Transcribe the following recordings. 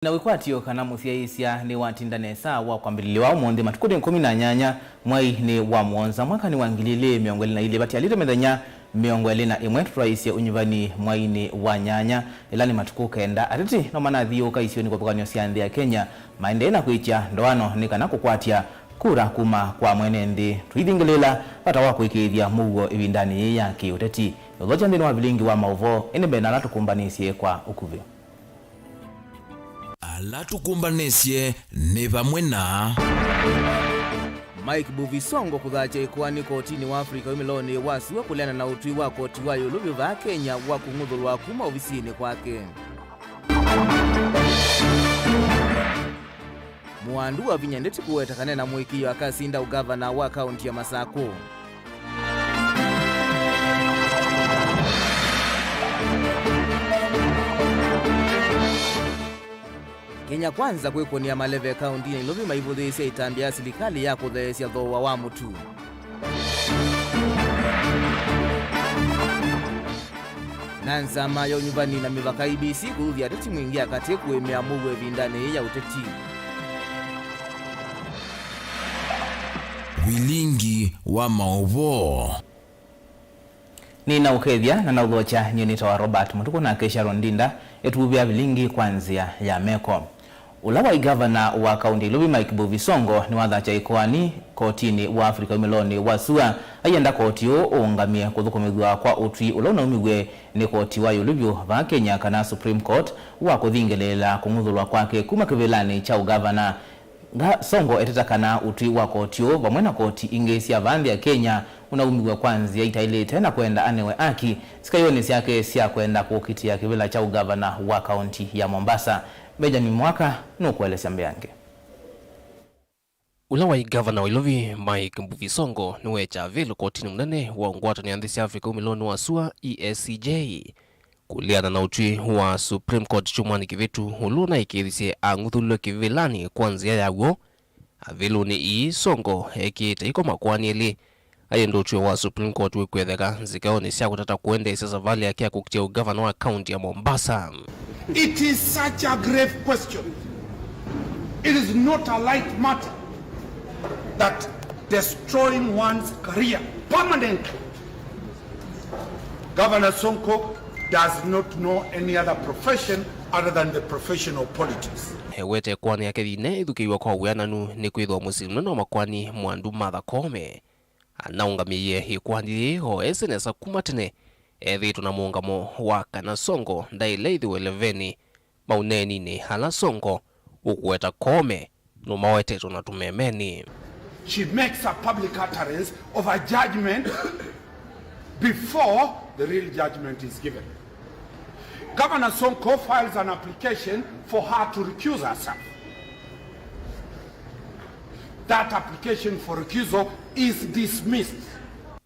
Na wikwatio kana muthiaisia ni watindanesa wa kwambililiwa umundi matukudi 18 mwai ni wa mwonza mwaka ni wangilile miongweli na ili bati alito medanya miongweli na imwetu raisi unyivani mwai ni wa nyanya ilani matuku kenda atiti no mana dhiyo kaisio ni kwa siandhi ya Kenya maende na kuicha ndoano ni kana kukwatia kura kuma kwa mwenendi tuidhingilela pata wako ikithia Mauvoo ibindani ya kiuteti uloja ndini wa Vilingi wa Mauvoo inibena latukumbanisye kwa ukuvyo alatukumbanisye ni vamwe na Mauvoo kuthacha ikwani kotini wa Afrika umiloni wasiwa kuliana na utui wa koti wa yuluvi va Kenya wa kung'uthulwa kuma ofisini kwake. Muandu wa vinyandeti kuwetakane na muikiyo akasinda ugavana wa kaunti ya Masako. Kenya kwanza kwikonia maleve kaunti ni lovi maivudhisia itambia serikali ya kudhesia dhowa wa MUTUKU. Nanza mayo nyumbani na mivaka IBC kuudhia teti mwingia kati kuemea Mauvoo vindane ya uteti. Vilingi wa Mauvoo ni na ukethia na udhocha nyunita wa Robert Mutuku na kesha rondinda etububia Vilingi kwanzia ya meko. Ulawa igavana wa kaunti ilubi Mauvoo ni wathacha ikwani kotini wa Afrika umiloni wasua ayenda kotio uungamie kuthukumithwa kwa utwi ulona umigwe ni koti wa yulubyo va Kenya kana Supreme Court wa kuthingelela kung'uthulwa kwake kuma kivilani cha ugavana. Songo etetakana utwi wa kotio vamwe na koti ingesia vandhi ya Kenya unaumigwa kwanzia itaile tena kwenda anewe aki sikayoni siake siya kwenda kukitia kivila cha ugavana wa kaunti ya Mombasa. Benjamin Mwaka nukuelesya mbeyange. Ulawa igavana wa ilovi Mauvoo niwecha velu kotini mnene wa ungwata ni andhisi Afrika umiloni wa SUA ESCJ kuliana na utwi wa Supreme Court chumwani kivitu uluna ikirisi ang'uthulwe kivilani kwanzia yawo velu ni Songo ekitaiko makwani eli ayendo utwi wa Supreme Court wikwetheka zikaoni siya kutata kuende isasa vali ya kia kukitia ugavana wa kaunti ya Mombasa. It is such a grave question. It is not a light matter that destroying one's career permanently. Governor Sonko does not know any other profession other than the profession of politics. Hewete kwani ya kethine ithukiwa kwa uyananu ni kwithwa musilimu no makwani mwandu Martha Koome anaungamiye ikwani ho esenesa kumatene ethitu na muungamo wa kana Songo ndaile ithiweleveni mauneni ni hala Songo ukuweta Koome no mawetetu na tumemeni. She makes a public utterance of a judgment before the real judgment is given. Governor Sonko files an application for her to recuse herself. That application for recusal is dismissed.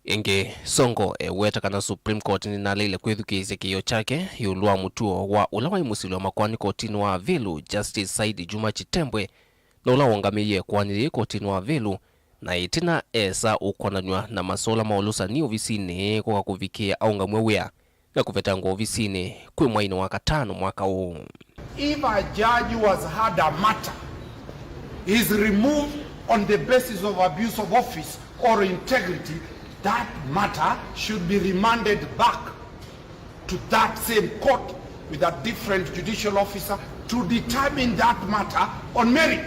Inge Songo eweta kana Supreme Court ni nalile kwithukizia kiyo chake yulwa mutuo wa ulawa imusili wa makwani kotini wa Vilu Justice Saidi Juma Chitembwe na ulawa ungamiye kwani kotini wa Vilu na itina esa ukonanywa na masola maulusa ni ofisini kwa kuvikia aungamwe wea na kuvetangwa ofisini kwe mwaino waka 5 mwaka huu. If a judge was had a matter is removed on the basis of abuse of office or integrity, that matter should be remanded back to that same court with a different judicial officer to determine that matter on merit.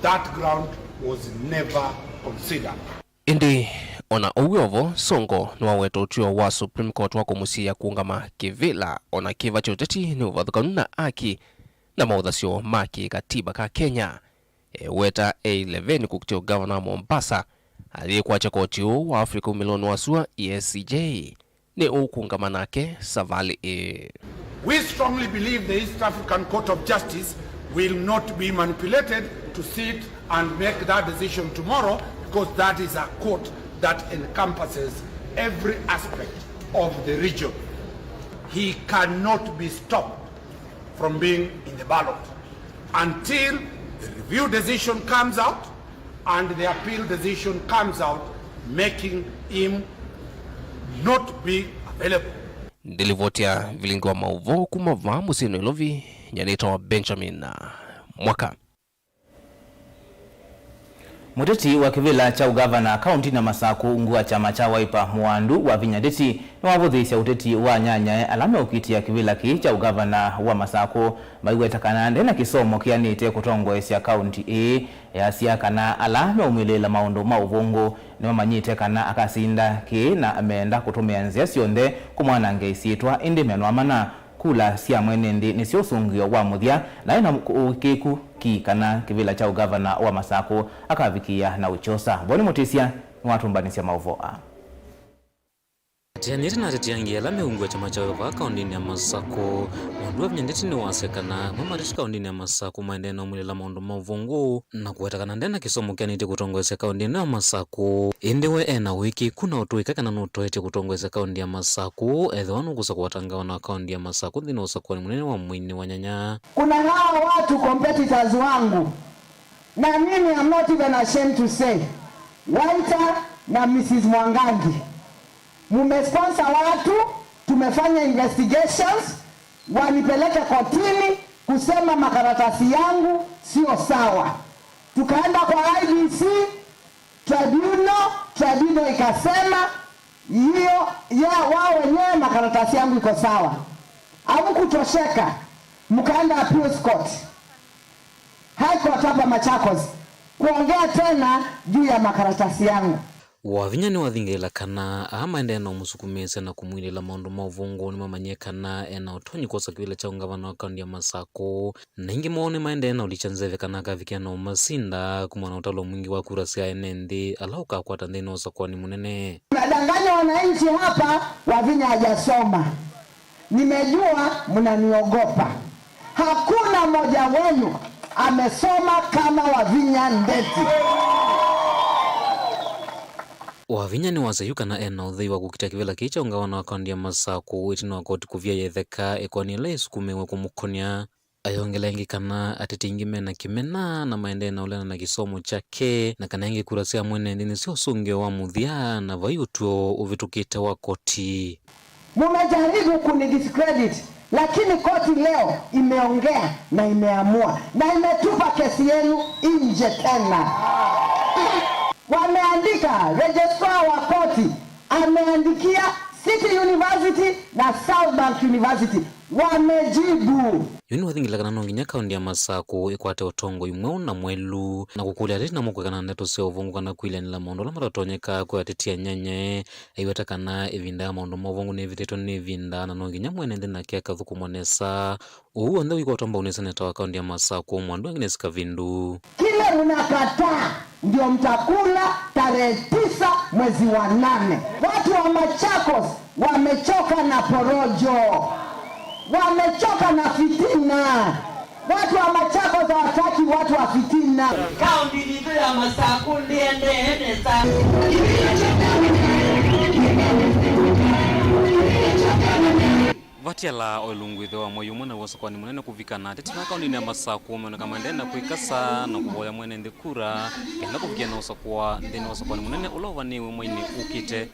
That ground was never considered. Indi ona uwiovo Songo nuwaweto utio wa Supreme Court wako musia kuungama kivila ona kiva choteti ni uvathukanu na aki na maudhasio maki katiba ka Kenya. Weta A11 kukitia ugavana wa Mombasa aliyekuacha koti wa Afrika umiloni wa SUA ESCJ ni ukuungama nake savali We strongly believe the East African Court of Justice will not be manipulated to sit and make that decision tomorrow, because that is a court that encompasses every aspect of the region. He cannot be stopped from being in the ballot until the review decision comes out and the appeal decision comes out, making him not be available. Ndilivotia Vilingi wa Mauvoo kumava musino ilovi nyanito Benjamin Mwaka. Muteti wa kivila cha ugavana kaunti na Masaku ngua chama cha Wiper Mwandu wa vinyadeti ni wavuthisya uteti wa nyanya alame ukitia kivila ki cha ugavana wa Masaku maiwetakana ndena kisomo kianite kutongoesya kaunti ya siakana alame umilela maundu mauvungu ni mamanyite kana akasinda ki na ameenda kutumia nzia sionde kumwanange isitwa indi menwa mana kula sia mwenendi ni sio sungio wa muthia na ina ukiku ki kana kivila cha ugavana wa Masaku akavikia na uchosa boni mutisia watumbanisya Mauvoo. Tianite na tetiangia la meungwa chama cha Wiper kaunti ya Masaku Mwandu wa vinyandeti ni wasekana mamarishika kaunti ya Masaku maendena umilela maundu mauvungu na kuwetakana ndena kisomo kianite kutongoesya kaunti ya Masaku indiwe ena wiki kuna utuika kana nutoete kutongoesya kaunti ya Masaku edho wanukusa kuwatangawa na kaunti ya Masaku dhina usakuwa ni munene wa mwini wa nyanya. Kuna hawa watu competitors wangu na mimi I'm not even ashamed to say Walter na Mrs. Mwangangi mumesponsor watu, tumefanya investigations, wanipeleke kotini kusema makaratasi yangu sio sawa. Tukaenda kwa IBC, tribunal ikasema hiyo wao wenyewe makaratasi yangu iko sawa. Hamkutosheka, mkaenda appeals court, High Court hapa Machakos, kuongea tena juu ya makaratasi yangu. Wavinyani wathingila kana amaenda ena umusukumisa na kumwinila maundu mauvungu ni mamanyekana ena utonyi kwa kivila cha ungavana wa kaunti ya Masaku na ingi maone maenda ena ulichanzeve kana kavikia na umasinda kumwana utalo mwingi wa kura sia enendi alauka kwa tandeni usakuwa ni munene. Nadanganya wananchi hapa Wavinya hajasoma. Nimejua mnaniogopa. Hakuna moja wenu amesoma kama Wavinya Ndeti. Wavinyani wasayuka na ena uthei wa kukita kivila kicha ungavana wa kaunti ya Masaku itino wa koti kuvia yetheka ekwani ila isukumewe kumukonia ayongela ingi kana ateti mena kimena na maendena ulena na kisomo chake na kana ingi kurasia mwene ndini sio sungio wa muthia na vayutuo uvitukite wa koti. Mumejaribu kunidiscredit, lakini koti leo imeongea na imeamua na imetupa kesi yenu nje tena. Wameandika, registrar wa koti ameandikia City University na South Bank University, wamejibu. Yuni wathingila kana nonginya kaunti ya Masaku ikwate utongo imwe na mwelu na kukulia tete na mukwe kana neto sio uvungu kana kuilanila maundu la maratonyeka kwa tetia nyanye aiweta kana evinda maundu mavungu ni viteto ni vinda na nonginya mwene ndina kia kathuku mwanesa uhu ndhe wiko tomba unesa neta wa kaunti ya Masaku mwandu Agnes Kavindu. Kile mnakataa ndio mtakula tarehe 9 mwezi wa 8. Watu wa Machakos wamechoka na porojo, wamechoka na fitina. Watu wa Machakos hawataki watu wa fitina. Kaunti yetu ya Masaku ndiende sana. Vatiala oilungu ithe wa moyo mwana wasakwa ni munene kuvikana tete na kaunti ya Masaku mwana kama ndenda kuikasa na kuboya mwene ndikura kenda kuvikia na usakwa ndeni wasakwa ni munene ulova ni mwini ukite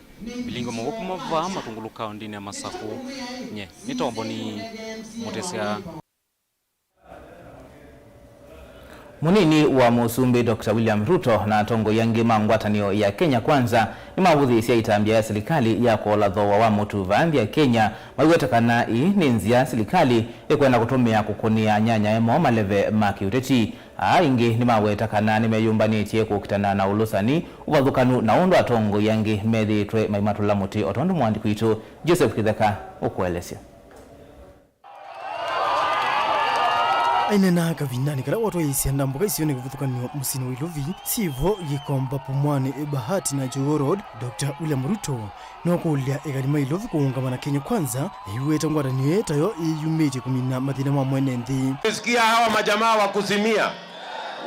bilingo magopu mava matungulu kaunti ya Masaku nye nitombo ni mutesia. Munini wa Musumbi Dr. William Ruto na tongo yangi mangwatanio ya Kenya kwanza ni mavuthisya itambia ya serikali ya kolathoa wa mutu vambi ya Kenya maiwetakana ni nzia serikali ikwenda kutumia kukunia nyanya emo maleve makiuteti ingi ni mawetakana ni meyumbanitie kukitana na ulusani uvathukanu na undu atongo yangi methitwe maimatula muti otondu mwandi kwitu Joseph Kitheka ukuelesya. Ainena kavinani kala watu yaisi ndambuka isione kuvuthukanio musini wa Ilovi sivo gikomba pumwani Bahati na Jogoo Road. Dr. William Ruto nokulia egalima Ilovi kuungamana Kenya kwanza iweta ngwatanio tayo iyumite kumina mathina ma mwene nthi. Tusikia hawa majamaa wa Kuzimia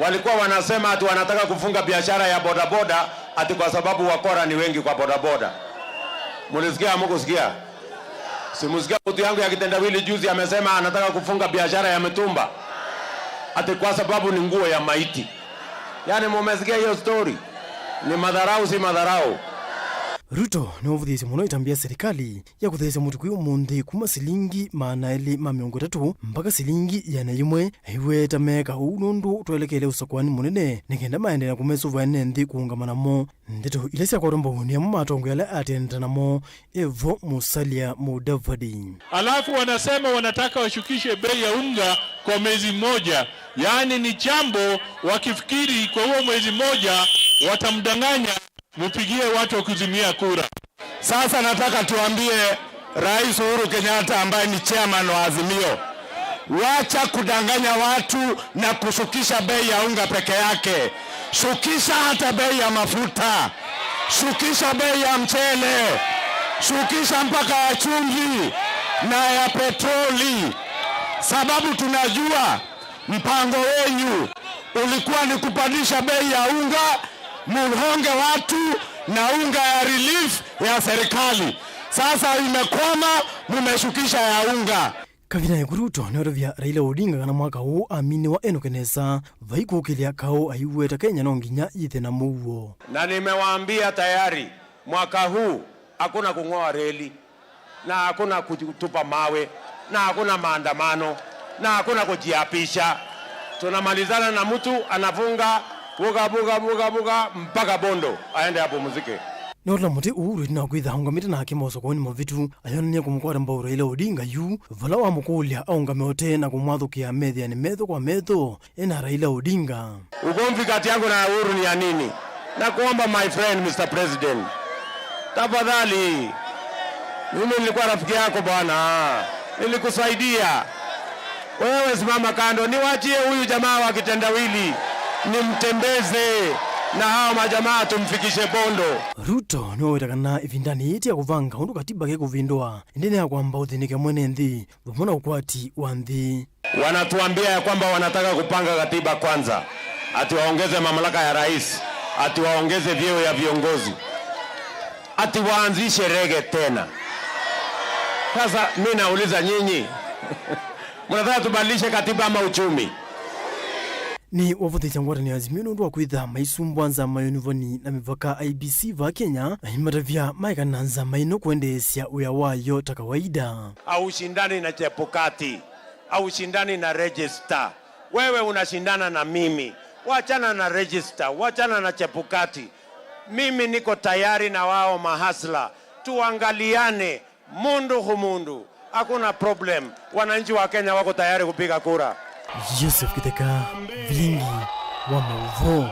walikuwa wanasema ati wanataka kufunga biashara ya bodaboda ati kwa sababu wakora ni wengi kwa bodaboda. Mulisikia mkusikia? Simusikia mtu yangu ya kitendawili juzi amesema anataka kufunga biashara ya mitumba ati kwa sababu ni nguo ya maiti. Yani mumesikia hiyo story? Ni madharau si madharau. Ruto ni wavuthisi muno itambia serikali ya kuthesa mutuku umundi kuma silingi maanaili ma 30 mpaka silingi yana imwe iweta meka unundu twelekele usakwani munene nikenda maendelea kumesuva nthi kuungamanamo ndeto ile cia koromba unia mu matongo yale atendanamo Evo Musalia Mudavadi. Alafu wanasema wanataka washukishe bei ya unga kwa mwezi mmoja, yaani ni jambo wakifikiri kwa huo mwezi mmoja watamdanganya mupigie watu wa kuzimia kura. Sasa nataka tuambie Rais Uhuru Kenyatta ambaye ni chairman wa Azimio, wacha kudanganya watu na kushukisha bei ya unga peke yake. Shukisha hata bei ya mafuta, shukisha bei ya mchele, shukisha mpaka ya chumvi na ya petroli, sababu tunajua mpango wenyu ulikuwa ni kupandisha bei ya unga, muhonge watu na unga ya relief ya serikali. Sasa imekwama, mumeshukisha ya unga. Kavina ya Ruto neorovya Raila Odinga kana mwaka huu amini wa enokenesa vaikukilia kao aiweta Kenya no nginya ithe na Mauvoo. Na nimewaambia tayari mwaka huu hakuna kung'oa reli, na hakuna kutupa mawe, na hakuna maandamano, na hakuna kujiapisha. Tunamalizana na mtu anafunga buga mpaka Bondo aende hapo muziki. Nola muti Uhuru na kwitha ungamite na hake mosokoni mavitu ayonania kumukwara mbao Raila Odinga yu vala wa mukulia aungameote na kumwathukia methia ni metho kwa metho ena Raila Odinga. Ugomvi kati yangu na Uhuru ni ya nini? Na kuomba my friend Mr. President, tafadhali, mimi nilikuwa rafiki yako bwana, nilikusaidia. Wewe simama kando, niwachie huyu jamaa wa kitendawili nimtembeze na hao majamaa tumfikishe Bondo. Ruto ni wawetakana ivindani iti ya kuvanga undu katiba ke kuvindwa indene ya kwamba uthinike mwene nthi vamona ukwati wa nthi. Wanatuambia ya kwamba wanataka kupanga katiba kwanza, ati waongeze mamlaka ya rais, ati waongeze vyeo ya viongozi, ati waanzishe rege tena. Sasa mimi nauliza nyinyi mnataka tubadilishe katiba ama uchumi? Ni wavuthisa ngwatani Azimio nundu wa kwitha maisumbwanza mayunivoni na mivaka IBC va Kenya imatavya maikananza maino kuendeesya uya wayo ta kawaida. Au shindani na Chebukati, au shindani na register. Wewe unashindana na mimi, wachana na register, wachana na Chebukati. Mimi niko tayari na wao mahasla, tuangaliane mundu humundu, hakuna problem. Wananchi wa Kenya wako tayari kupiga kura. Joseph Kiteka, Vilingi wa Mauvoo.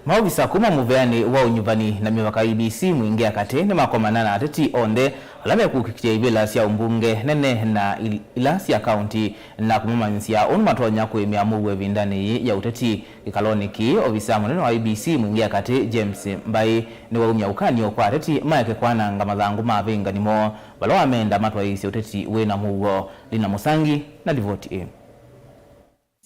Mauvisa kuma muveani wa unyuvani na mivaka IBC mwingia kate ni makomanana ateti onde alame kukikia ibila siya umbunge nene na ilasi ya kaunti na kumumanyisia onu matonya kuemia muwe vindani ya uteti ikaloniki ovisa mweneno wa IBC mwingia kate James Mbai ni wa umya ukanyo kwa ateti maeke kwana ngamadhangu mavenga nimo walo amenda matwa isi uteti wena Mauvoo Lina Musangi na Divoti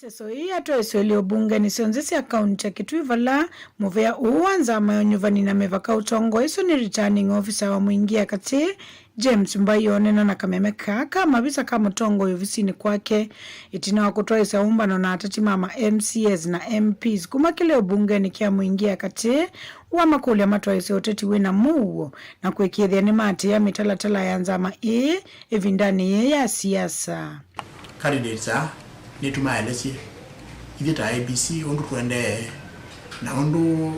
Seso hii ato esweli obunge ni sionzesi ya kaunti ya Kitui vala muvea uwanza mayonyuvani na mevaka utongo iso ni returning officer wa mwingia kati James Mbai onena na kamemeka kama visa kama utongo yofisini kwake itina wakutoa isa umbano na atati mama MCS na MPs kuma kile obunge ni kia mwingia kati wa makuli ya matwa isi oteti wena Mauvoo na kuekiethia ni mati ya mitalatala ya nzama evindani ya siasa. Candidates ni tumaelesi ithita IBC undu twende na undu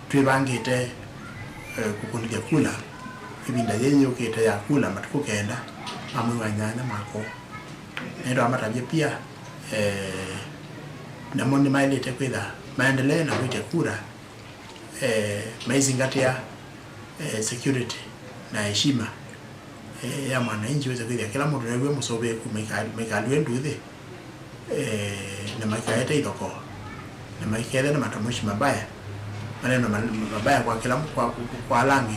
twibangite kukundia kula ibinda yenye ukite ya kula matuko kenda amwe wanyanya mako nendo amatabye pia na moni mailete kwitha maendelee na kuite kura maizingatia security na heshima ya mwananchi weza kwitha kila mtu newe musobe kumekaliwe nduthi na maikaete idoko na maikaete na matamushi mabaya maneno mabaya kwa kila kwa langi.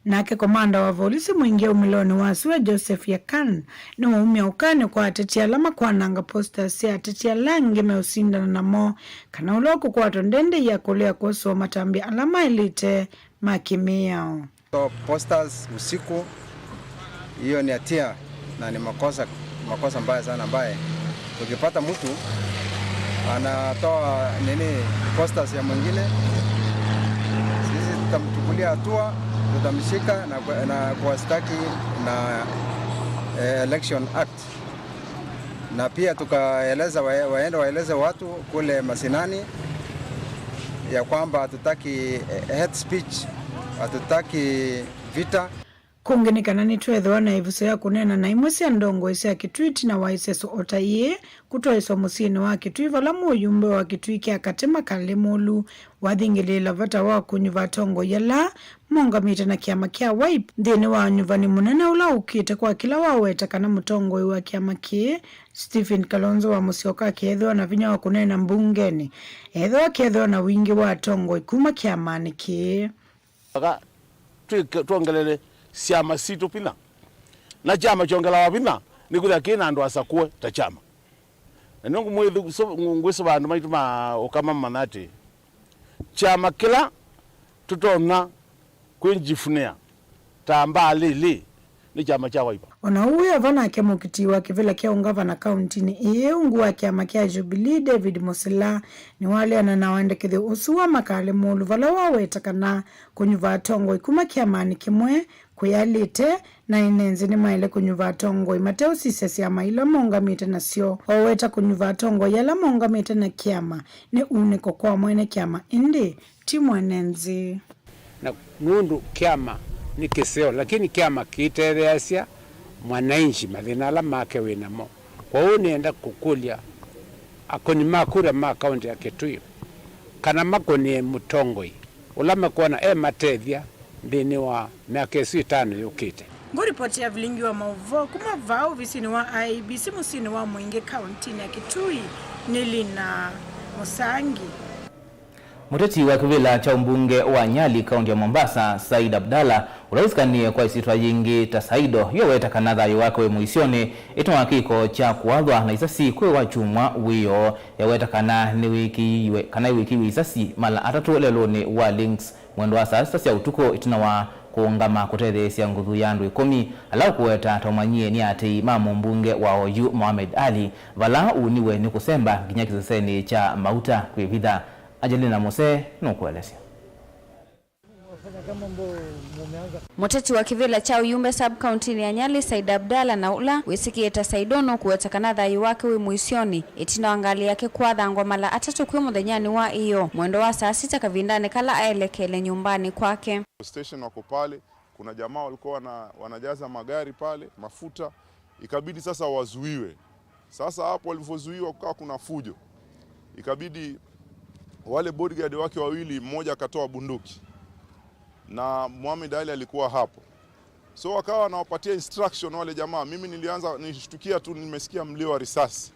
Nake komanda wa polisi mwingia umiloni wasiwa Joseph Yakan ni waumia ukane kwa ateti alama kwa nanga posta si ateti alangi meusinda na mo kana uloku kwa tondende ya kulea koso matambi alama ilite makimia. So posters usiku hiyo ni atia na ni makosa mbaya sana ambaye ukipata mtu anatoa posters ya mwingine tutamchukulia hatua, tutamshika na kuwastaki na Election Act, na pia tukaeleza waeleze watu kule mashinani ya kwamba hatutaki hate speech, hatutaki vita. Kungenikana ni twethwa na ivuso ya kunena na imwe cia ndongo cia kitwiti na waiseso otaiye kutoeswa musini wa kitwi vala muyumbe wa kitwi kya katema kalemolu wathingilila vata wa kunyuva tongo yala mongamite na kiama kya wipe nthini wa nyuvani munene ula ukite kwa kila waweta kana mutongo wa kiama kie Stephen Kalonzo wa Musyoka kethwa na vinya wa kunena mbungeni ethwa kethwa na wingi wa tongo ikuma kiamani kie tuongelele siama situ pina na chama chongela wapina nikuda kina ando asakue ta chama na nungu mwithu ngwiso bandu maituma ukama manati chama kila tutona kwenjifunea tamba lili ni chama cha Wiper. Ona uwe avana ake mukiti wa kivila kia ungavana kaunti ni iye ungu wa kiama kia Jubilee David Musila ni wale ananawaendekethe usuwa makale mulu vala wawetakana kunyuva tongo ikuma kiamani kimwe kuyalite na inenzi ni maile kunyuva tongo imateo sisesi ya maila mongamite na sio waweta kunyuva tongo yala mongamite na kiama ni uniko kwa mwene kiama indi timu enenzi na ngundu kiama ni kiseo lakini kiama kitereasya mwananchi mathinala make winamo kwa hiyo nienda kukulia akoni makura ma kaunti ya Kitui kana makoni mutongoi ulama kuona matethia ndini wa miaka 5 yukite. Ngoripoti ya Vilingi wa Mauvoo kuma vao visini wa IBC musini wa Mwingi kaunti ya Kitui nilina Musangi. Muteti wa kivila cha mbunge wa Nyali kaunti ya Mombasa Said Abdalla ulausikanie kwa isitwa yingi ta Saido yoweta kanatha yuwake we muisione itwa kiko cha kuwadhwa na isasi kwe wachumwa wiyo yaweta kana ni wiki wisasi mala atatu lelone wa links mwendo wa sasa ya utuko itina wa kuungama kutethesia nguthu ya andu 10 alau kuweta tomanyie ni ati mamo mbunge wa Oyu Mohamed Ali vala uniwe ni kusemba nginya kiseseni cha mauta kwivitha. Ajelina Mose nukuelezea. Muteti wa kivila cha Uyumbe sub county ya Nyali Said Abdalla na ula wisikieta Saidono kuwetakana thai wake we muisioni itina wangali yake kwa dhangwa mala atatu kwe muthenyani wa iyo mwendo wa saa 6 kavindane kala aelekele nyumbani kwake. Station wako pale, kuna jamaa walikuwa wanajaza magari pale mafuta, ikabidi sasa wazuiwe. Sasa hapo walivozuiwa kukaa kuna fujo, ikabidi wale bodyguard wake wawili, mmoja akatoa bunduki na Mohamed Ali alikuwa hapo, so wakawa wanawapatia instruction wale jamaa. Mimi nilianza nishtukia tu, nimesikia mlio wa risasi.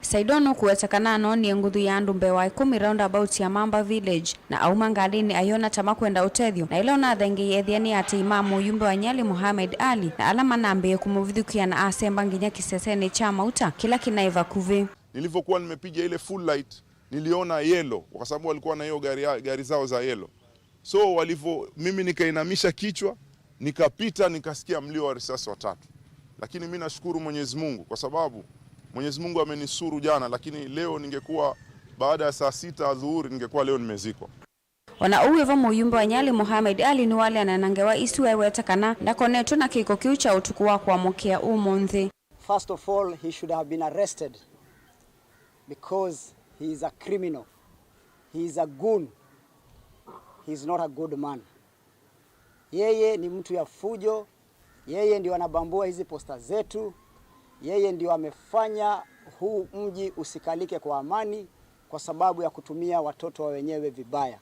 Saidono kuwetakana ni nguthu ya andu mbewa 10 roundabout ya Mamba Village na auma ngalini ayona tama kwenda utethio na ilona thengi yethiani ati imamu Uyumbe wa Nyali Mohamed Ali na alama nambe kumuvithukia na asemba nginya kiseseni cha mauta kila kinaiva kuvi. Nilivyokuwa nimepiga ile full light niliona yellow kwa sababu walikuwa na hiyo gari zao za yellow. So mimi nikainamisha kichwa, nikapita, nikasikia mlio wa risasi watatu. Lakini mimi nashukuru Mwenyezi Mungu kwa sababu Mwenyezi Mungu amenisuru jana, lakini leo ningekuwa baada ya saa 6 adhuhuri ningekuwa leo nimezikwa. Wana uwevo Uyumbe wa Nyali Mohamed Ali ni wale ananangewa isiwe wetakana na konetu na kiko kiu cha utuku wa kuamkia umonthi. First of all, he should have been arrested because he is a criminal. He is a goon. He is not a good man. Yeye ni mtu ya fujo. Yeye ndio anabambua hizi posta zetu. Yeye ndio amefanya huu mji usikalike kwa amani kwa sababu ya kutumia watoto wa wenyewe vibaya.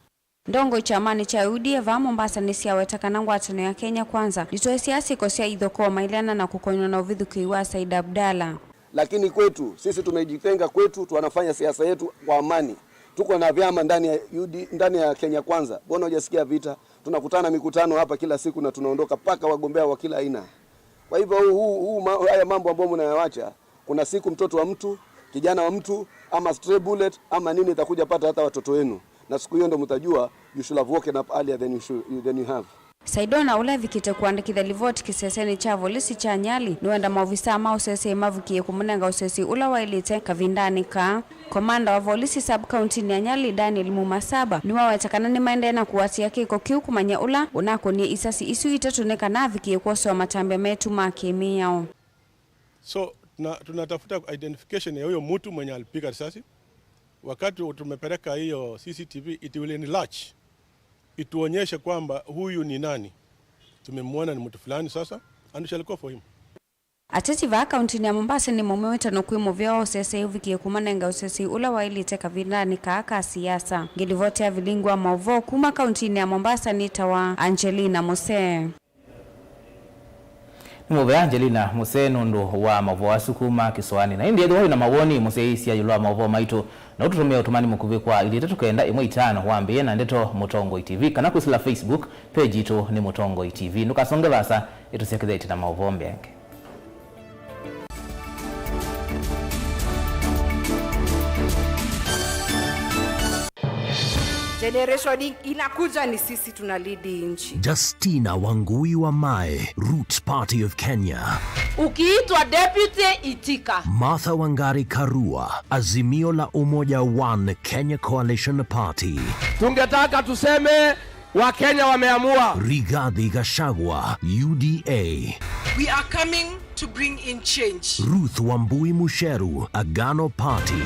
Ndongo cha amani cha UDA va Mombasa ni siawetakana ngwatano ya Kenya kwanza. Nitoe siasa ikosia idhoko mailiana na kukonywa na uvithuki wa Said Abdalla. Lakini kwetu sisi tumejitenga kwetu, tunafanya siasa yetu kwa amani. Tuko na vyama ndani ya Kenya kwanza. Mbona hujasikia vita? Tunakutana mikutano hapa kila siku na tunaondoka paka wagombea wa kila aina. Kwa hivyo haya mambo ambayo mnayawacha, kuna siku mtoto wa mtu, kijana wa mtu ama stray bullet ama nini itakuja pata hata watoto wenu. Na siku hiyo ndo mtajua you should have woken up earlier than you have. Saidona ula vikite kuandikitha livoti kiseseni cha volisi cha Nyali niwenda maofisa ma usese mavukie kumunenga usesi ula wailite kavindani ka komanda wa volisi sub-county ni Nyali Daniel Mumasaba niwa watakana ni maende na kuwatia kiko kiu kumanya ula unako ni isasi isu itatuneka na vikie kuoso wa matambe metu makemi yao. So tunatafuta identification ya huyo mtu mwenye alipiga risasi. Wakati tumepeleka hiyo CCTV it will enlarge, ituonyeshe kwamba huyu ni nani, tumemwona ni mtu fulani sasa, and we shall go for him. Ateti va kaunti ya Mombasa ni mumeweta no kwimo vyao sese uvikie kumanenga usesi ula wailite kavindani ka siasa. Ngilivote ya Vilingi wa Mauvoo kuma kaunti ya Mombasa ni tawa Angelina Mose. Mube Angelina Muse nundu wa Mauvoo asukuma kiswani. Na ndiye dho na mawoni Muse isi ya yulwa Mauvoo maito na ututumia utumani mukubikwa ili tukenda imwe itano wambie na ndeto Mutongo TV kana kusila Facebook page ito ni Mutongo TV. Nukasonge basa itusekeze na Mauvoo mbenge. Generation inakuja ni sisi tunalidi nchi. Justina Wangui wa Mae, Roots Party of Kenya. Ukiitwa deputy itika. Martha Wangari Karua, Azimio la Umoja One Kenya Coalition Party. Tungetaka tuseme wa Kenya wameamua. Rigathi Gachagua, UDA. We are coming to bring in change. Ruth Wambui Musheru, Agano Party.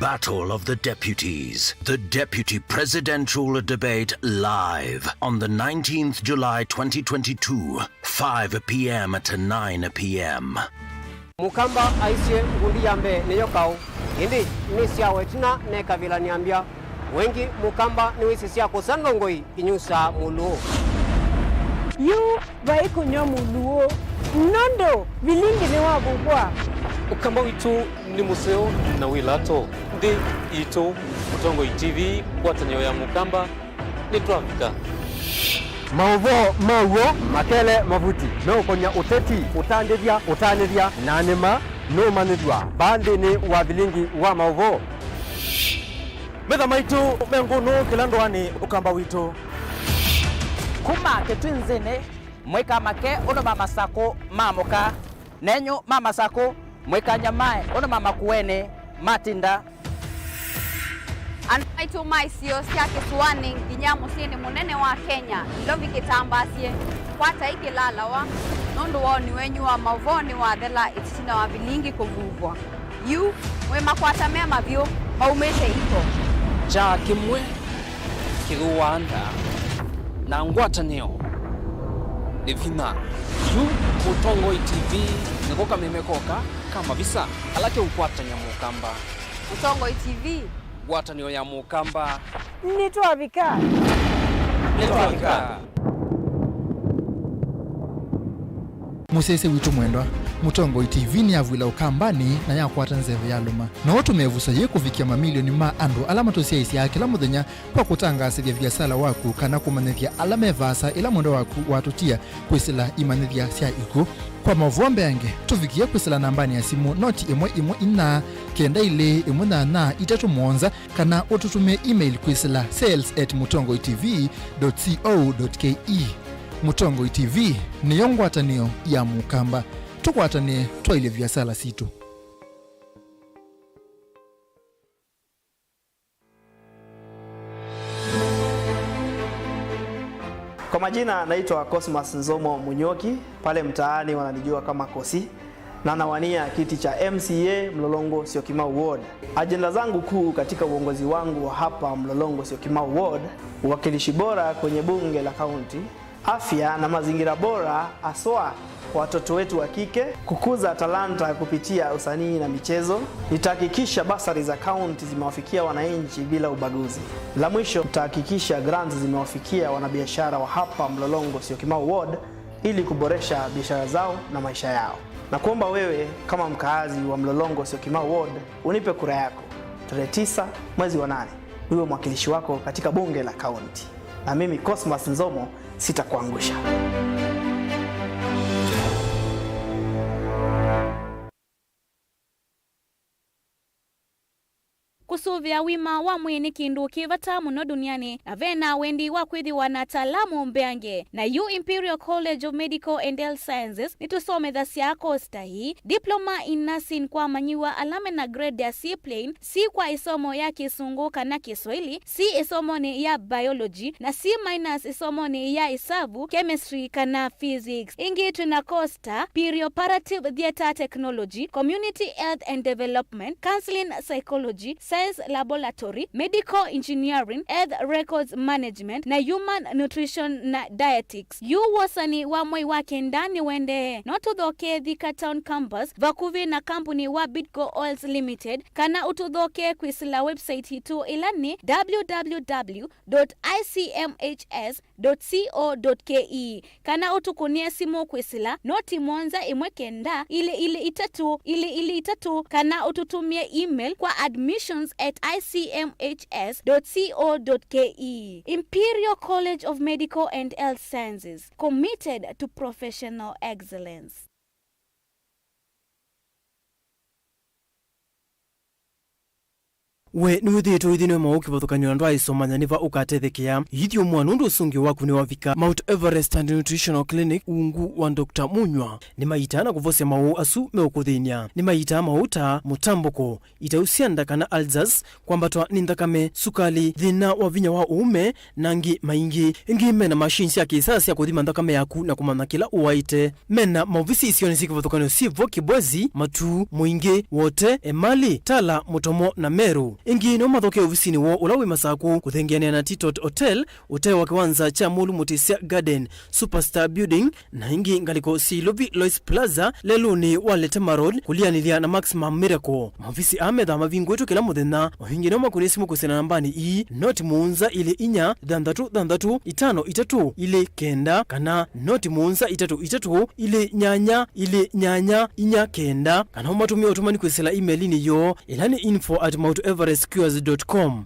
Battle of the Deputies. The Deputy Presidential Debate live on the 19th July 2022, 5 p.m. to 9 p.m. Mukamba aisye ngundi yambe neyokao. Hindi nisia wetina neka vila niambia. Wengi mukamba niwisisia kusandongoi inyusa muluo. Yu baiko nyo muluo. Nondo Vilingi ni wabukwa. Ukamba witu ni museo na wilato. Ndi ito Mutongo TV kwatanyo ya mukamba ni tuafika. Mauvoo makele mavuti no konya uteti utandivya nanema no manidwa bandi ni wa Vilingi wa Mauvoo. Metha maitu menguno kilandwani ukamba witu kuma ketwinzene mweka make ono mama sako mamoka nenyo mama sako mweka nyamae ono mama kuene matinda Anaitu maisio siya kiswani ginyamu sini munene wa Kenya lovi kitambasie kwata iki lalawa nundu wao ni wenyu wa Mauvoo ni wa dhela itisina wa Vilingi kuvuvwa yu mwema kwata mema vyo maumete ito cha kimwe kiruwanda na ngwatanio evina yu Mutongo TV nikoka memekoka kama visa alake ukwatanya mukamba Mutongo TV ngwatanio ya mukamba nitwavika Musese witu mwendwa Mutongo TV ni avwila ukambani na yakwata nzeve ya luma na watu mevusa ye kuvikia mamilioni ma andu alama tosia isi ya kila muthenya kwa kutangasa vya viasala waku kana kumanithia alama vasa ila mwendo waku watutia kwisila imanithia sia iku kwa Mauvoo mbenge tuvikia kwisila nambani ya simu noti imwe ina kenda ile imwe na itatu mwonza kana ututumie email kwisila sales@mutongotv.co.ke. Mutongo TV ni yongwatanio ya mukamba tukwatanie twaile viasala situ. Kwa majina naitwa Cosmas Nzomo Munyoki, pale mtaani wananijua kama Kosi, na nawania kiti cha MCA Mlolongo Syokimau Ward. Ajenda zangu kuu katika uongozi wangu wa hapa Mlolongo Syokimau Ward, uwakilishi bora kwenye bunge la kaunti, afya na mazingira bora aswa kwa watoto wetu wa kike, kukuza talanta kupitia usanii na michezo. Nitahakikisha basari za kaunti zimewafikia wananchi bila ubaguzi. La mwisho, nitahakikisha grants zimewafikia wanabiashara wa hapa Mlolongo Syokimau Ward ili kuboresha biashara zao na maisha yao. Na kuomba wewe kama mkaazi wa Mlolongo Syokimau Ward unipe kura yako tarehe 9 mwezi wa 8 niwe mwakilishi wako katika bunge la kaunti. Na mimi Cosmas Nzomo sitakuangusha. kusuvia wima wa mwini kindu kivata muno duniani na vena wendi wa kwithiwa na talamu mbeange na U Imperial College of Medical and Health Sciences nitusome dhasia costa hii diploma in nursing kwa manyiwa alame na grade ya C plain, C kwa isomo ya Kisungu kana Kiswahili, C isomo ni ya biology na C minus isomo ni ya isabu, chemistry kana physics. Ingi tuna costa perioperative theater technology, community health and development, counseling psychology, science laboratory, medical engineering, health records management na human nutrition na dietetics. Yu wasani wa mwai wake ndani wende notudhoke Thika Town Campus vakuvi na kampuni wa Bidco Oils Limited kana utudhoke kwisila website hitu ilani www.icmhs.co.ke kana utukunia simu kwisila noti monza imwekenda ili itatu kana ututumie email kwa admissions@icmhs.co.ke. Imperial College of Medical and Health Sciences, committed to professional excellence. We nuthito ithino mauki vathukanio ndo aisomanya niva ukatethekia yithio mwanundu usungi waku ni wavika Mount Everest and Nutritional Clinic ungu wa Dr. Munywa ni maitana kuvosia mau asu meukuthinia ni maita mauta mutamboko itausianda kana alzas kwambatwa ni nthakame sukali thina wa vinya wa uume nangi maingi ingi mena machines ya kisasa ya kuthima nthakame yaku na kumana kila uwaite mena mauvisi isioni siki vathukanio sivo Kibwezi Matu Mwingi wote Emali Tala Mutomo na Meru ingi no mathoke ofisini wo ulawi masaku kuthengiania na Titot Hotel uteo wa kiwanza cha Mulu Mutisia Garden Superstar Building na ingi ngaliko Silovi Lois Plaza leluni Waletema Road kulianilia na Maximum Miracle mavisi amedha mavingu etu kila muthenya wahingi no makunisimu kusena nambani ii noti muunza ile inya dhandhatu itano itatu ile kenda kana noti muunza itatu ile nyanya inya kenda kana umatumia utumani kwisela email ni yo ilani info@mouteverestcures.com.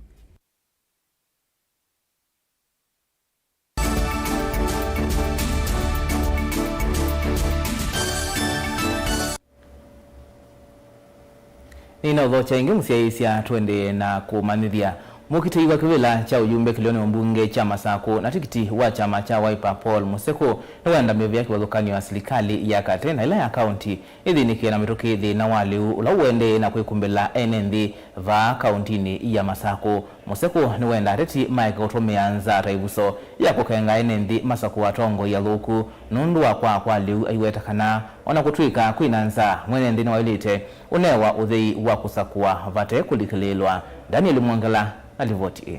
Nina udhocha ingi musiaisia tuende na kumanithia mukiti wa kivila cha ujumbe kilioni wa mbunge cha Masaku na tikiti wa chama cha Wiper Paul Museku na wandamio vyake wadhukani wa serikali ya Katena ila ya kaunti idhinike na mituki thina waliu ulauende na kuikumbila NND va kauntini ya Masaku. Museku ni wenda reti Mike utomeanza raibuso ya kukenga NND Masaku watongo ya luku nundu wa kwa liu aiwetakana ona kutwika kuinanza mwene na wailite unewa udhei wa kusakua vate kulikililwa. Daniel Mwangala alivoti.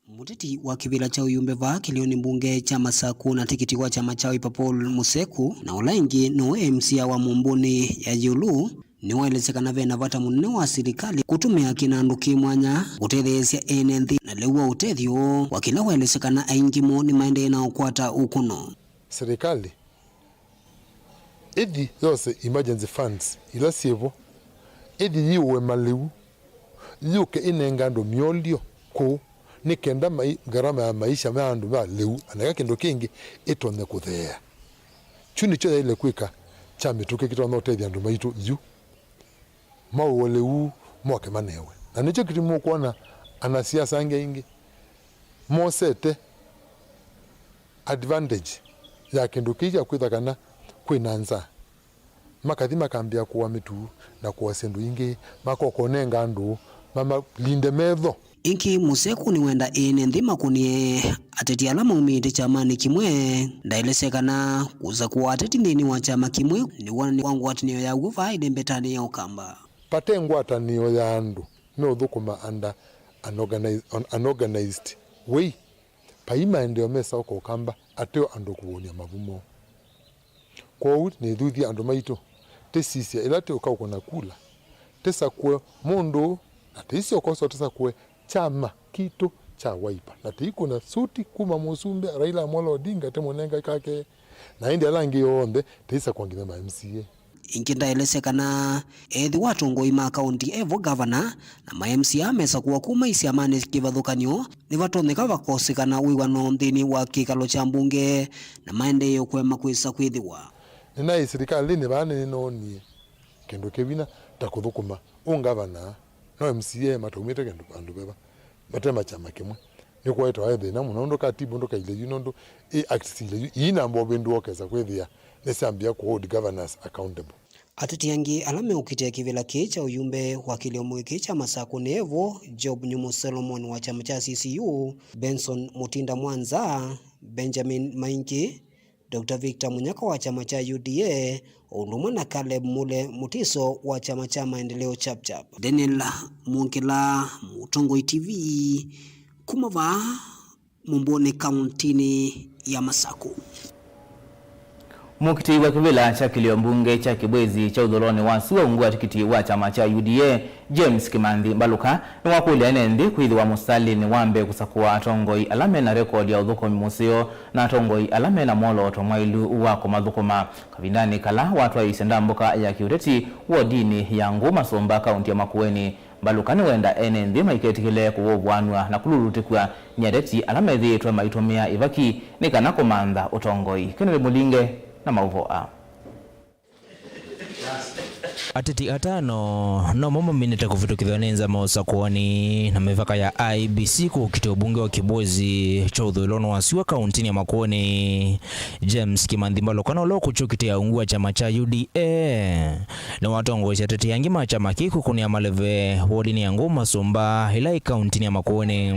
Muteti wa kivila cha uyumbe va kilioni mbunge cha Masaku na tikiti wa chama cha Wiper Paul Museku na ulaingi no MCA wa mumbuni ya Yulu ni waelesekana vena vata munene wa serikali kutumia kinandu kimwanya utetheesya NND na lewa utethio wakila waelesekana aingimo ni maende na ukwata ukuno. Serikali edi yose emergency funds ila sievo edi yiwe maliu yuke inengando miolio ko nikenda garama ya maisha maandu ba leu anaka kendo kingi itonde kuthea chuni cho ile kwika chame tuke kitonda utethia andu maitu yu mawo leu moke manewe na nicho kitimu kuona ana siasa ingi mosete advantage ya kendo kija kwitha kana kwinanza makathima kambia kuwa mitu na kuwa sendu ingi makokonenga andu mama linde medho inki Museku ni wenda NND makunie ateti alama umite chamani kimwe ndaelesekana kuza kuwa ateti ndini wa chama kimwe ni wana wangu watinio ya uva idembetani ya ukamba patengu watinio ya andu no dhukuma anda unorganized way paima ndio mesa uko ukamba ateo andu kuwonia mavumo kwa uti ni dhuthi andu maito tesisia ilate ukauko na kula tesa kwe mundu na tesi okoso tesa kwe chama kitu cha Wiper na tiku na suti kuma musumbe Raila Amolo Odinga temonenga kake na indi alangi yonde tesa kwa ngina MCA inkinda elesekana ethi watongo ima county evo governor na ma MCA mesa kuwa kuma isiamane kivathukanio ni vatoneka vakosekana wiwano nthini wa kikalo cha mbunge na maendeeo kwema kwisa kwithiwa nina serikali ni bane ninonie kendo kebina takuthukuma ungavana no MCA matumite kendo bandu beba matema chama kimwe ni kwaita waithe na muno ndo katibu ndo kaile yunondo actsile ina mbo bendu okeza kwethia nesambia ku hold governors accountable. Atetiangi alame ukitia kivila kicha uyumbe wa kiliomu kicha Masaku Nevo Job Nyumo Solomon wa chama cha CCU, Benson Mutinda Mwanza, Benjamin Maingi, Dr. Victor Munyaka wa chama cha UDA, Undumwa na Caleb Mule Mutiso wa chama cha Maendeleo Chapchap. Daniel Munkela, Mutongoi TV, Kumava, Mumbone kauntini ya Masaku. Mukiti wa kivila cha kiliombunge cha Kibwezi cha udholoni wa Suwa tikiti wa chama cha UDA James Kimandhi Mbaluka ni wakuli enendi kuhidhiwa musali ni wambe kusakua atongoi alame na rekodi ya udhukomi musio na atongoi alame na molo otomwailu wako madhukuma kavindani kala watu wa isendamboka ya kiureti wa dini ya Nguma Somba kaunti ya Makueni. Mbaluka ni wenda enendi maiketi kile kuwobwanwa na kululutikwa nyareti alame dhiitwa maitumia ivaki ni kanako manda utongoi Kenele Mulinge na Mauvoo. Ateti atano no momo minita kuvitukithwa nenza Masakuani na mivaka ya IBC kukiti ubunge wa Kibwezi cha udholoni wa Suwa kauntini ya Makueni James Kimandhi Mbaluka no loko chukiti ya ungua chama cha UDA na watongo cha ateti yangi machama kiku kuni ya maleve wodini ya Nguma Somba hilai kauntini ya Makueni.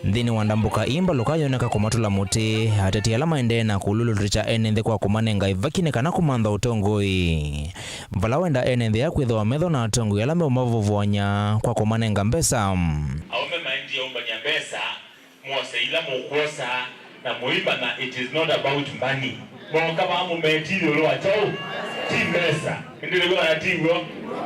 Ndini wandambuka Mbaluka yoneka kumatula muti ateti alama ende na kululu richa enende kwa kumanenga ivakine kana kumanda utongoi. Mvala wenda enende ya kwithiwa metho na atongoi alame Mauvoo wanya kwa kumanenga mbesa. Aume maindi ya umbanya mbesa mwose ila mwokosa na muiba na it is not about money. Mwaka amu metili ulu wachau ti mbesa. Ndini kwa natigwa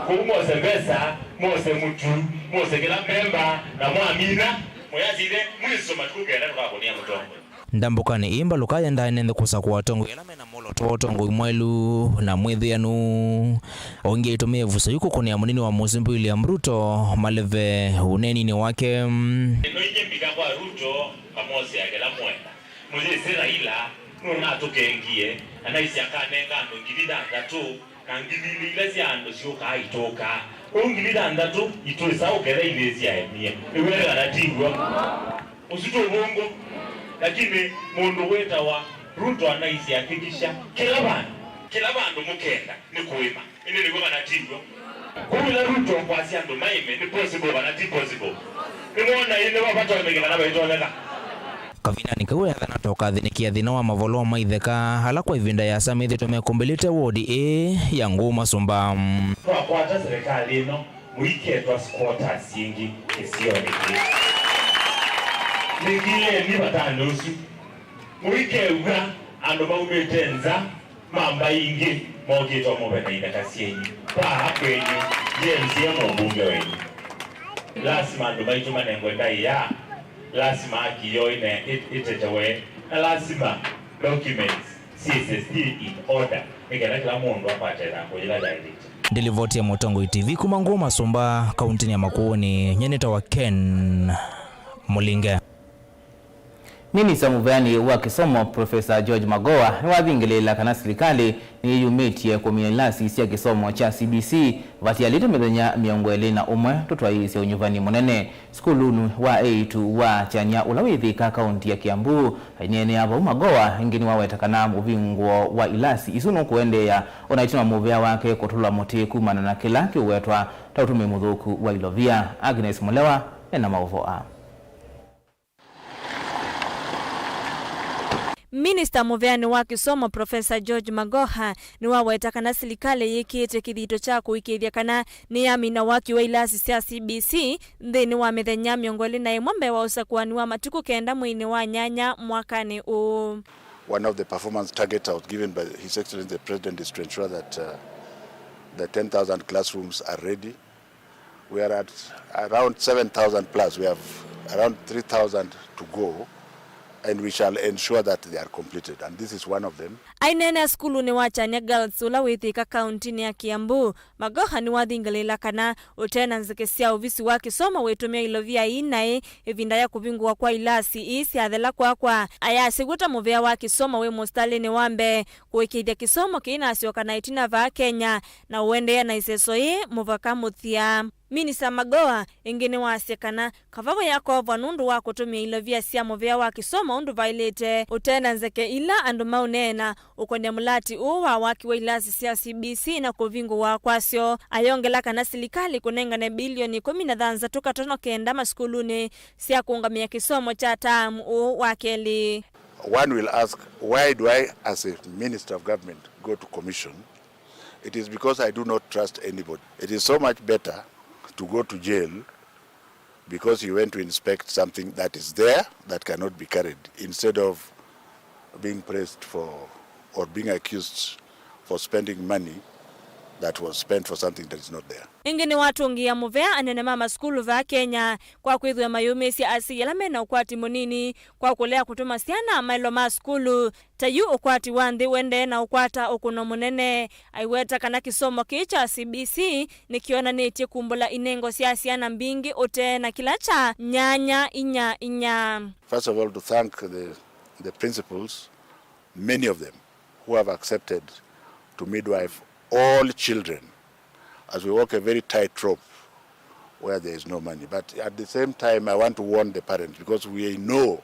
kumwose mbesa mwose mutu mwose kila memba na muamina moyazile mwiso matukugenda tukakonia mutongo. Ndambukani Mbaluka yenda enende kusakua atongoi alame na molo otongoi mwailu na mwithianu onge itumie vusa yuko kuni ya munini wa Muzimbu William Ruto maleve uneni wake. Noije mbika kwa Ruto pamoja ya kila mwenda muzisi Raila nuna atukengie anaisi akanenga ando ngilida ndatu na ngilili ilezi ando siuka haitoka ngilida ndatu ituisa ukele ilezi ya emia iwele anatigwa usito umungu lakini mundu weta wa Ruto anaisi akikisha kila bandu mukenda ni kuima ini niko anatigwa kumila Ruto kwa siando maime ni possible banati possible ni mwona ine wapata wamegela na baitoleka Kavinani kawe yana toka dhinikia dhina wa mavolo maitheka hala kwa ivinda ya samithi tumekumbelete wodi ya Nguma Somba. Kwa hata serikali ino muiketwa squatters yingi isioni nigile ni batanusu muikewa ando maumetenza mamba yingi mogitwa mobena idakasienyi pa hakwenyu James ya mbunge wenyu lazima ndo maituma nengwenda ya lazima akiyo ine itetewe na lazima documents CSSD in order nikena kila mundu apate na kujila direct. Delivoti ya Mutongoi TV kuma Nguma Somba kauntini ya Makueni nyeneta wa Ken Mulinge. Minista muvani wa kisomo Profesa George Magoha ni wathingilela kana serikali ni yumitie kumilasi isia kisomo cha CBC vatialite mithenya miongo eli na umwe tutwaisi unyuvani munene skulunu wa A2 wa chanya ulawithika kaunti ya Kiambu nyene abo Magoha ingini wawetakana muvinguo wa ilasi isunu kuendea onaitima muvea wake kutula muti kumana na kila kiwetwa tautume muthuku wa Ilovia. Agnes Mulewa na Mauvoo. Minista muveani wa kisomo Profesa George Magoha ni waweta kana serikali yikite kithito cha kuikithia kana ni amina waki wa ilasi cia CBC nthini wa mithenya miongoli na imwe wa usakuani wa matuku kenda mwini wa nyanya mwakani u. One of the performance targets given by His Excellency the President is to ensure that the 10,000 classrooms are ready. We are at around 7,000 plus. We have around 3,000 to go. And we shall ensure that they are completed, and this is one of them. ainene skulu ni wachania girls ula withika kauntini ya Kiambu. Magoha ni wathingalila kana utena nzikesia uvisi wa kisomo wetumia ilovia inae evinda ya kuvingwa kwa ilasi isi athela kwa aya siguta muvea wa kisomo we mustali ni wambe kuwekithia kisomo kiina asioka na itina va Kenya na uendea na iseso muvaka muthia. Minisa Magoha ingine wasekana kavavo yako vanundu wa kutumia ilovia sia muvea wa kisomo undu vailete utena nzeke ila andu maunena ukonde mulati uwa waki wa ilasi sia CBC na kuvingu wa kwasyo. Ayongela kana silikali kunengane bilioni 13.5 maskuluni sia kuungamia kisomo cha tamu wakeli. One will ask, why do I as a minister of government go to commission? It is because I do not trust anybody. It is so much better to go to jail because you went to inspect something that is there that cannot be carried, instead of being praised for or being accused for spending money that was spent for something that is not there. Ingini watungia muvea anene mama skulu va Kenya kwa kwithwa mayumisi asiyela mena ukwati munini kwa kulea kutuma siana mailo ma skulu tayu ukwati wanthi wende na ukwata ukuno munene aiweta kana kisomo kicha CBC nikiona netie kumbula inengo sia siana mbingi ote na kilacha nyanya inya. First of all, to thank the principals, many of them who have accepted to midwife all children as we walk a very tight rope where there is no money. But at the same time, I want to warn the parents, because we know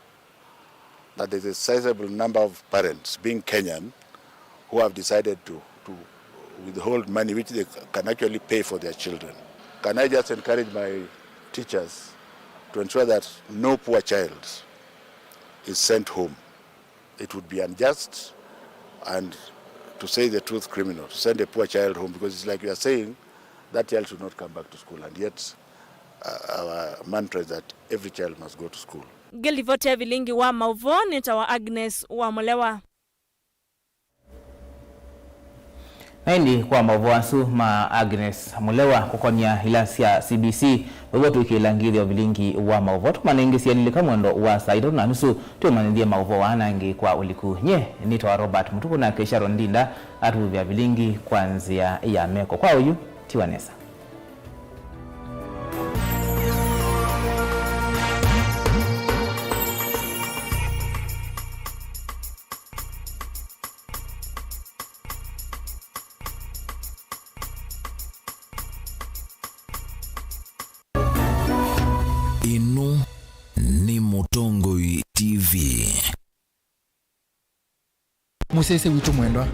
that there is a sizable number of parents, being Kenyan, who have decided to withhold money which they can actually pay for their children. Can I just encourage my teachers to ensure that no poor child is sent home? It would be unjust and, to say the truth, criminal to send a poor child home, because it's like you are saying that child should not come back to school, and yet our mantra is that every child must go to school. Gelivote Vilingi wa Mauvoo nitawa Agnes wa Molewa. Naindi kwa Mauvoo asu ma Agnes Molewa kukonia ilasi ya CBC wewetu ikilangithi wa Vilingi wa Mauvoo tumanengesi ya lilika mwendo wa saida na nusu tumanendia Mauvoo wanangi kwa uliku nye nitawa Robert Mutuku na kesha Rondinda atu vya Vilingi kwanzia ya meko kwa uyu Tiwanesa. Inu ni Mutongo TV. Musese witu mwendwa